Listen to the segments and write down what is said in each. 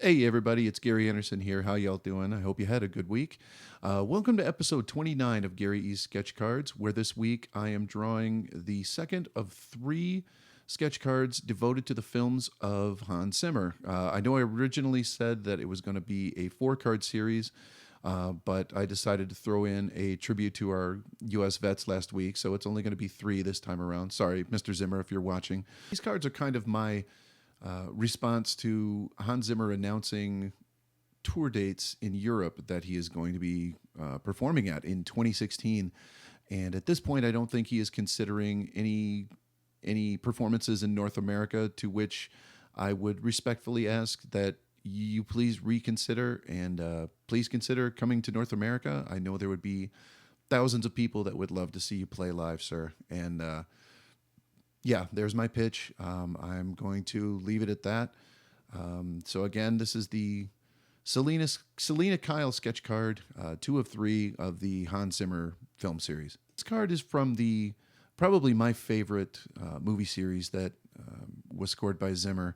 Hey everybody, it's Gary Enerson here. How y'all doing? I hope you had a good week. Welcome to episode 29 of Gary E's Sketch Cards, where this week I am drawing the second of three sketch cards devoted to the films of Hans Zimmer. I know I originally said that it was going to be a four-card series, but I decided to throw in a tribute to our U.S. vets last week, so it's only going to be three this time around. Sorry, Mr. Zimmer, if you're watching. These cards are kind of my response to Hans Zimmer announcing tour dates in Europe that he is going to be performing at in 2016. And at this point, I don't think he is considering any performances in North America, to which I would respectfully ask that you please reconsider and please consider coming to North America. I know there would be thousands of people that would love to see you play live, sir. And yeah, there's my pitch. I'm going to leave it at that. So again, this is the Selina Kyle sketch card, 2 of 3 of the Hans Zimmer film series. This card is from probably my favorite movie series that was scored by Zimmer,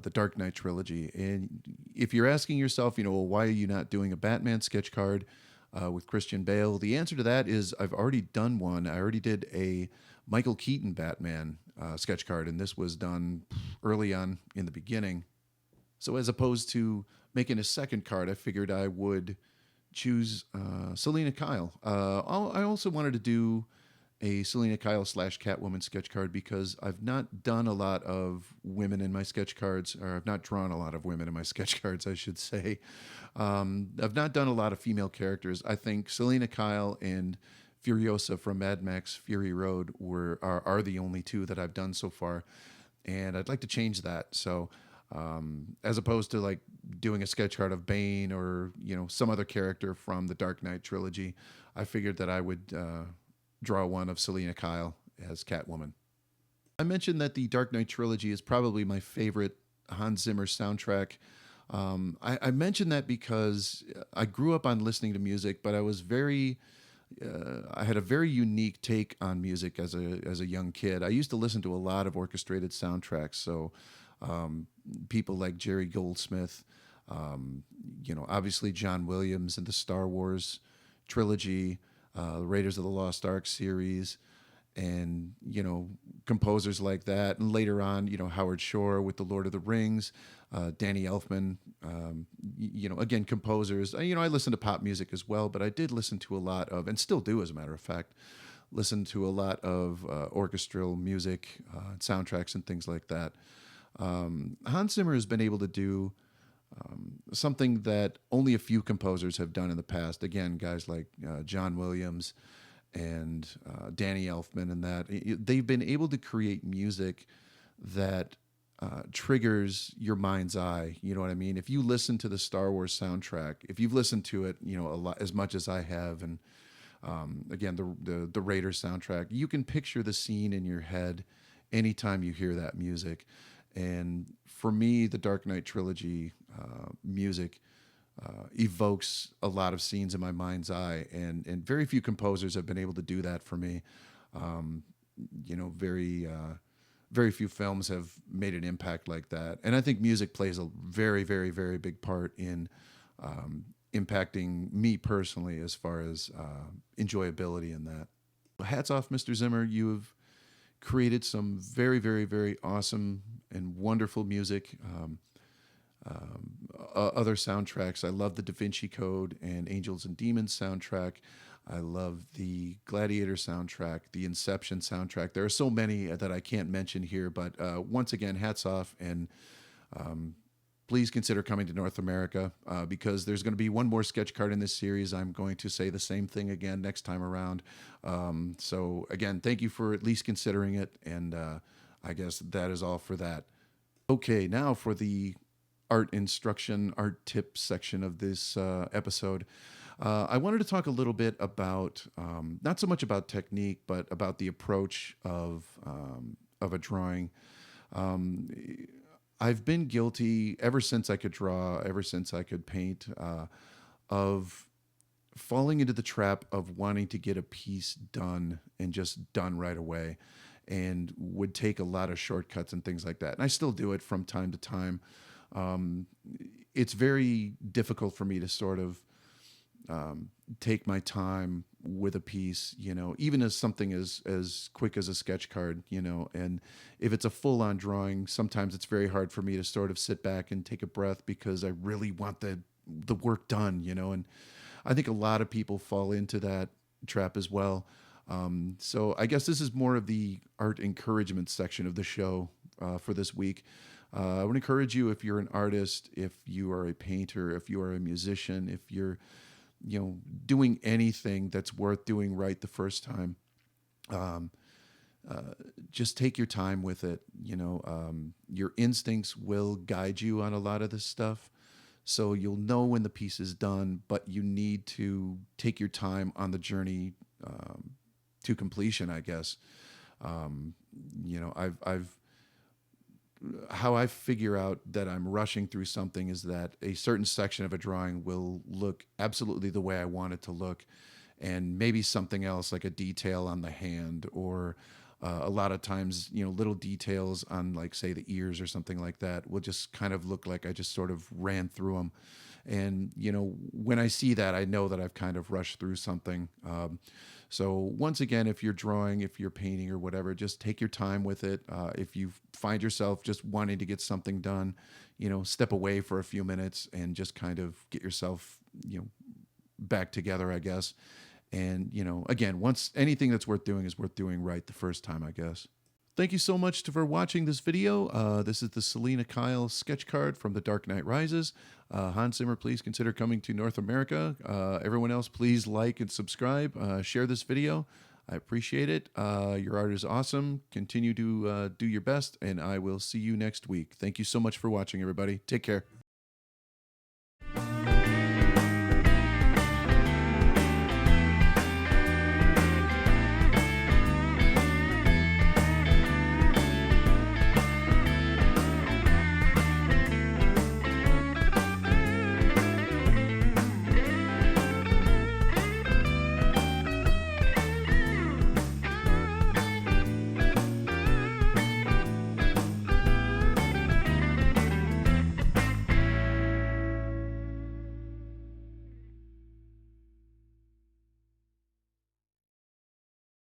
the Dark Knight trilogy. And if you're asking yourself, well, why are you not doing a Batman sketch card with Christian Bale? The answer to that is I've already done one. I already did a Michael Keaton Batman sketch card, and this was done early on in the beginning. So as opposed to making a second card, I figured I would choose Selina Kyle. I also wanted to do a Selina Kyle / Catwoman sketch card because I've not done a lot of women in my sketch cards, or I've not drawn a lot of women in my sketch cards, I should say. I've not done a lot of female characters. I think Selina Kyle and Furiosa from Mad Max Fury Road are the only two that I've done so far, and I'd like to change that. So as opposed to like doing a sketch card of Bane or some other character from the Dark Knight trilogy, I figured that I would draw one of Selina Kyle as Catwoman. I mentioned that the Dark Knight trilogy is probably my favorite Hans Zimmer soundtrack. I mentioned that because I grew up on listening to music, but I had a very unique take on music as a young kid. I used to listen to a lot of orchestrated soundtracks. So people like Jerry Goldsmith, obviously John Williams and the Star Wars trilogy, the Raiders of the Lost Ark series, and composers like that. And later on, Howard Shore with the Lord of the Rings, Danny Elfman, again, composers. I listen to pop music as well, but I did listen to a lot of, and still do as a matter of fact, listen to a lot of orchestral music, soundtracks and things like that. Hans Zimmer has been able to do something that only a few composers have done in the past. Again, guys like John Williams and Danny Elfman, and that they've been able to create music that triggers your mind's eye. You know what I mean? If you listen to the Star Wars soundtrack, if you've listened to it, a lot, as much as I have, and again, the Raiders soundtrack, you can picture the scene in your head anytime you hear that music. And for me, the Dark Knight trilogy music evokes a lot of scenes in my mind's eye, and very few composers have been able to do that for me. Very few films have made an impact like that, and I think music plays a very, very, very big part in impacting me personally as far as enjoyability in that. Hats off, Mr. Zimmer. You have created some very, very, very awesome and wonderful music. Other soundtracks, I love the Da Vinci Code and Angels and Demons soundtrack. I love the Gladiator soundtrack, the Inception soundtrack. There are so many that I can't mention here, but once again, hats off, and please consider coming to North America because there's going to be one more sketch card in this series. I'm going to say the same thing again next time around. So again, thank you for at least considering it, and I guess that is all for that. Okay, now for the art instruction, art tip section of this episode. I wanted to talk a little bit about, not so much about technique, but about the approach of a drawing. I've been guilty ever since I could draw, ever since I could paint, of falling into the trap of wanting to get a piece done and just done right away, and would take a lot of shortcuts and things like that. And I still do it from time to time. it's very difficult for me to sort of take my time with a piece, even as something as quick as a sketch card, and if it's a full on drawing, sometimes it's very hard for me to sort of sit back and take a breath because I really want the work done, and I think a lot of people fall into that trap as well. So I guess this is more of the art encouragement section of the show for this week. I would encourage you, if you're an artist, if you are a painter, if you are a musician, if you're doing anything that's worth doing right the first time, just take your time with it. Your instincts will guide you on a lot of this stuff. So you'll know when the piece is done, but you need to take your time on the journey to completion, I guess. I've how I figure out that I'm rushing through something is that a certain section of a drawing will look absolutely the way I want it to look, and maybe something else like a detail on the hand, or a lot of times, little details on, like, say, the ears or something like that will just kind of look like I just sort of ran through them. And, when I see that, I know that I've kind of rushed through something. So once again, if you're drawing, if you're painting or whatever, just take your time with it. If you find yourself just wanting to get something done, step away for a few minutes and just kind of get yourself, back together, I guess. And, again, once anything that's worth doing is worth doing right the first time, I guess. Thank you so much for watching this video. This is the Selina Kyle sketch card from The Dark Knight Rises. Hans Zimmer, please consider coming to North America. Everyone else, please like and subscribe. Share this video. I appreciate it. Your art is awesome. Continue to do your best, and I will see you next week. Thank you so much for watching, everybody. Take care.